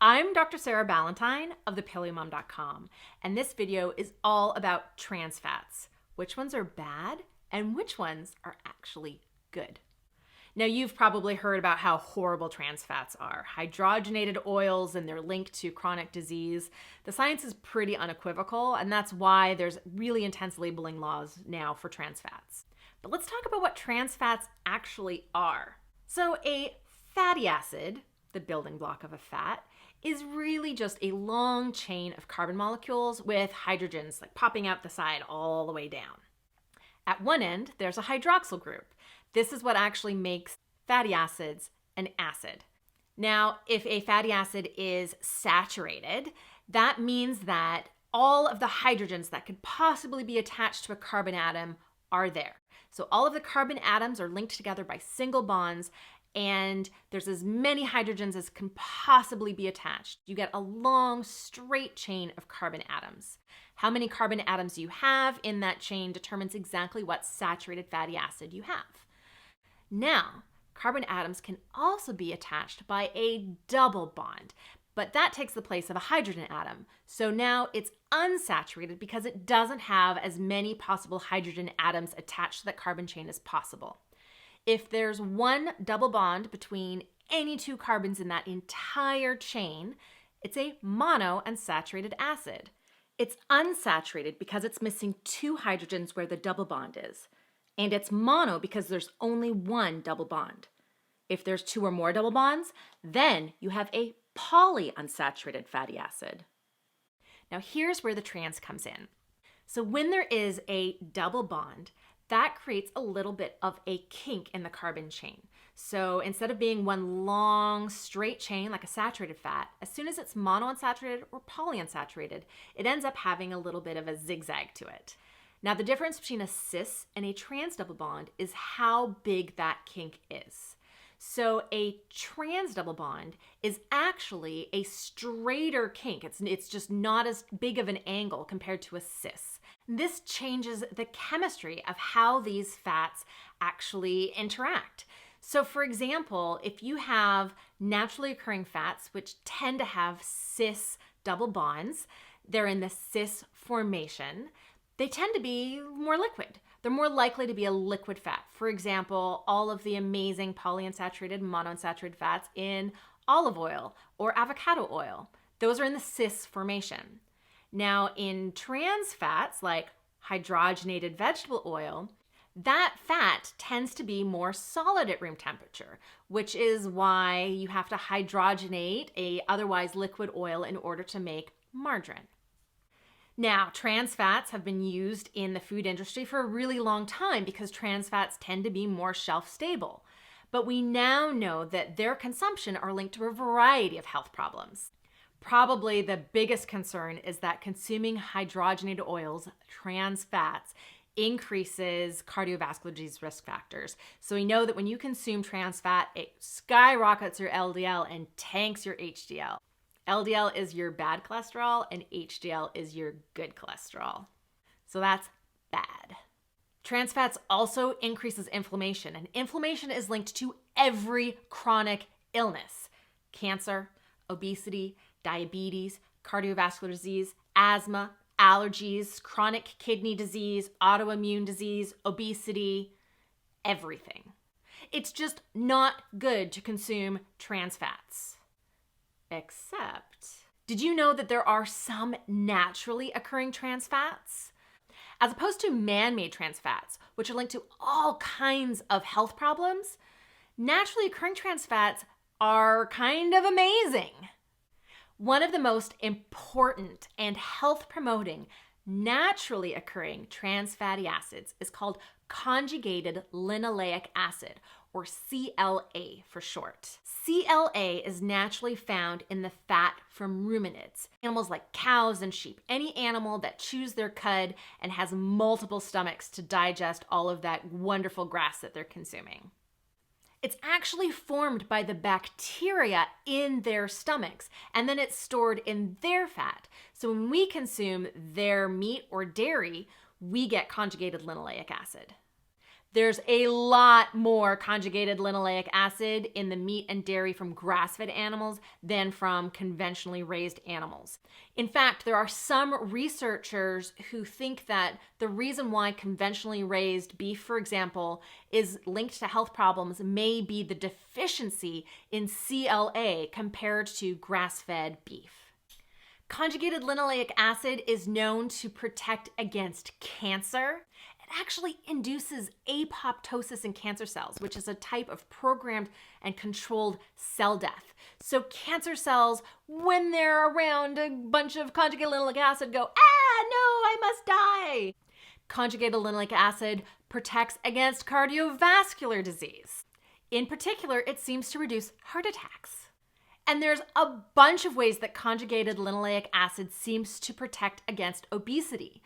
I'm Dr. Sarah Ballantyne of thepaleomom.com, and this video is all about trans fats, which ones are bad and which ones are actually good. Now, you've probably heard about how horrible trans fats are, hydrogenated oils, and they're linked to chronic disease. The science is pretty unequivocal, and that's why there's really intense labeling laws now for trans fats. But let's talk about what trans fats actually are. So a fatty acid, the building block of a fat, is really just a long chain of carbon molecules with hydrogens like popping out the side all the way down. At one end, there's a hydroxyl group. This is what actually makes fatty acids an acid. Now, if a fatty acid is saturated, that means that all of the hydrogens that could possibly be attached to a carbon atom are there. So all of the carbon atoms are linked together by single bonds, and there's as many hydrogens as can possibly be attached. You get a long, straight chain of carbon atoms. How many carbon atoms you have in that chain determines exactly what saturated fatty acid you have. Now, carbon atoms can also be attached by a double bond, but that takes the place of a hydrogen atom. So now it's unsaturated because it doesn't have as many possible hydrogen atoms attached to that carbon chain as possible. If there's one double bond between any two carbons in that entire chain, it's a monounsaturated acid. It's unsaturated because it's missing two hydrogens where the double bond is. And it's mono because there's only one double bond. If there's two or more double bonds, then you have a polyunsaturated fatty acid. Now here's where the trans comes in. So when there is a double bond, that creates a little bit of a kink in the carbon chain. So instead of being one long straight chain like a saturated fat, as soon as it's monounsaturated or polyunsaturated, it ends up having a little bit of a zigzag to it. Now the difference between a cis and a trans double bond is how big that kink is. So a trans double bond is actually a straighter kink. It's just not as big of an angle compared to a cis. This changes the chemistry of how these fats actually interact. So for example, if you have naturally occurring fats, which tend to have cis double bonds, they're in the cis formation, they tend to be more liquid. They're more likely to be a liquid fat. For example, all of the amazing polyunsaturated, monounsaturated fats in olive oil or avocado oil. Those are in the cis formation. Now in trans fats like hydrogenated vegetable oil, that fat tends to be more solid at room temperature, which is why you have to hydrogenate a otherwise liquid oil in order to make margarine. Now, trans fats have been used in the food industry for a really long time because trans fats tend to be more shelf stable. But we now know that their consumption are linked to a variety of health problems. Probably the biggest concern is that consuming hydrogenated oils, trans fats, increases cardiovascular disease risk factors. So we know that when you consume trans fat, it skyrockets your LDL and tanks your HDL. LDL is your bad cholesterol and HDL is your good cholesterol. So that's bad. Trans fats also increases inflammation, and inflammation is linked to every chronic illness: cancer, obesity, diabetes, cardiovascular disease, asthma, allergies, chronic kidney disease, autoimmune disease, obesity, everything. It's just not good to consume trans fats. Except, did you know that there are some naturally occurring trans fats? As opposed to man-made trans fats, which are linked to all kinds of health problems, naturally occurring trans fats are kind of amazing. One of the most important and health-promoting naturally occurring trans fatty acids is called Conjugated Linoleic Acid, or CLA for short. CLA is naturally found in the fat from ruminants, animals like cows and sheep, any animal that chews their cud and has multiple stomachs to digest all of that wonderful grass that they're consuming. It's actually formed by the bacteria in their stomachs, and then it's stored in their fat. So when we consume their meat or dairy, we get conjugated linoleic acid. There's a lot more conjugated linoleic acid in the meat and dairy from grass-fed animals than from conventionally raised animals. In fact, there are some researchers who think that the reason why conventionally raised beef, for example, is linked to health problems may be the deficiency in CLA compared to grass-fed beef. Conjugated linoleic acid is known to protect against cancer. It actually induces apoptosis in cancer cells, which is a type of programmed and controlled cell death. So cancer cells, when they're around a bunch of conjugated linoleic acid, go, ah, no, I must die. Conjugated linoleic acid protects against cardiovascular disease. In particular, it seems to reduce heart attacks. And there's a bunch of ways that conjugated linoleic acid seems to protect against obesity.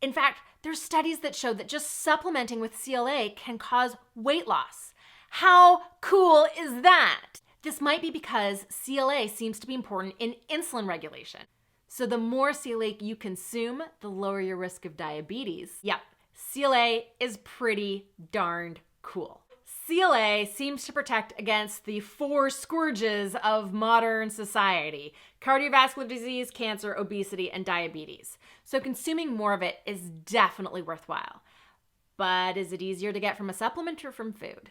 In fact, there's studies that show that just supplementing with CLA can cause weight loss. How cool is that? This might be because CLA seems to be important in insulin regulation. So the more CLA you consume, the lower your risk of diabetes. Yep, CLA is pretty darned cool. CLA seems to protect against the 4 scourges of modern society: cardiovascular disease, cancer, obesity, and diabetes. So consuming more of it is definitely worthwhile. But is it easier to get from a supplement or from food?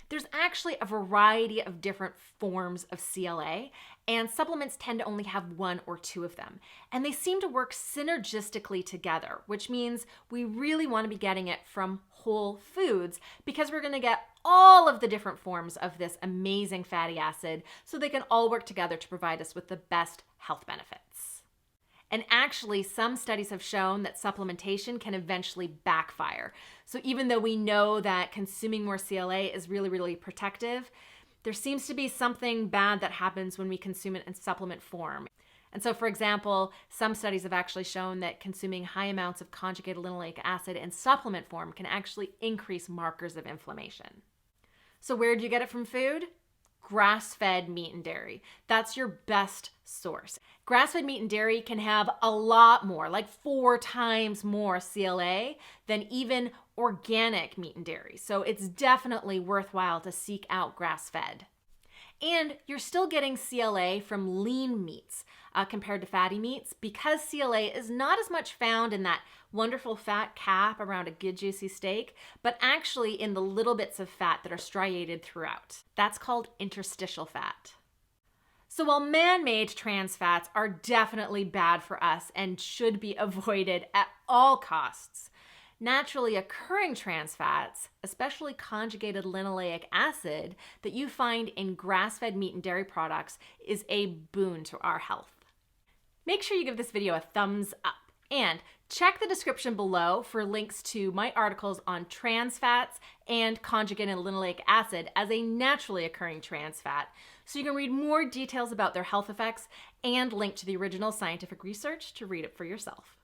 There's actually a variety of different forms of CLA, and supplements tend to only have 1 or 2 of them. And they seem to work synergistically together, which means we really want to be getting it from whole foods because we're going to get all of the different forms of this amazing fatty acid so they can all work together to provide us with the best health benefits. And actually, some studies have shown that supplementation can eventually backfire. So even though we know that consuming more CLA is really, really protective, there seems to be something bad that happens when we consume it in supplement form. And so, for example, some studies have actually shown that consuming high amounts of conjugated linoleic acid in supplement form can actually increase markers of inflammation. So where do you get it from food? Grass-fed meat and dairy. That's your best source. Grass-fed meat and dairy can have a lot more, like 4 times more CLA than even organic meat and dairy. So it's definitely worthwhile to seek out grass-fed. And you're still getting CLA from lean meats compared to fatty meats because CLA is not as much found in that wonderful fat cap around a good juicy steak, but actually in the little bits of fat that are striated throughout. That's called interstitial fat. So while man-made trans fats are definitely bad for us and should be avoided at all costs, naturally occurring trans fats, especially conjugated linoleic acid that you find in grass-fed meat and dairy products, is a boon to our health. Make sure you give this video a thumbs up and check the description below for links to my articles on trans fats and conjugated linoleic acid as a naturally occurring trans fat, so you can read more details about their health effects and link to the original scientific research to read it for yourself.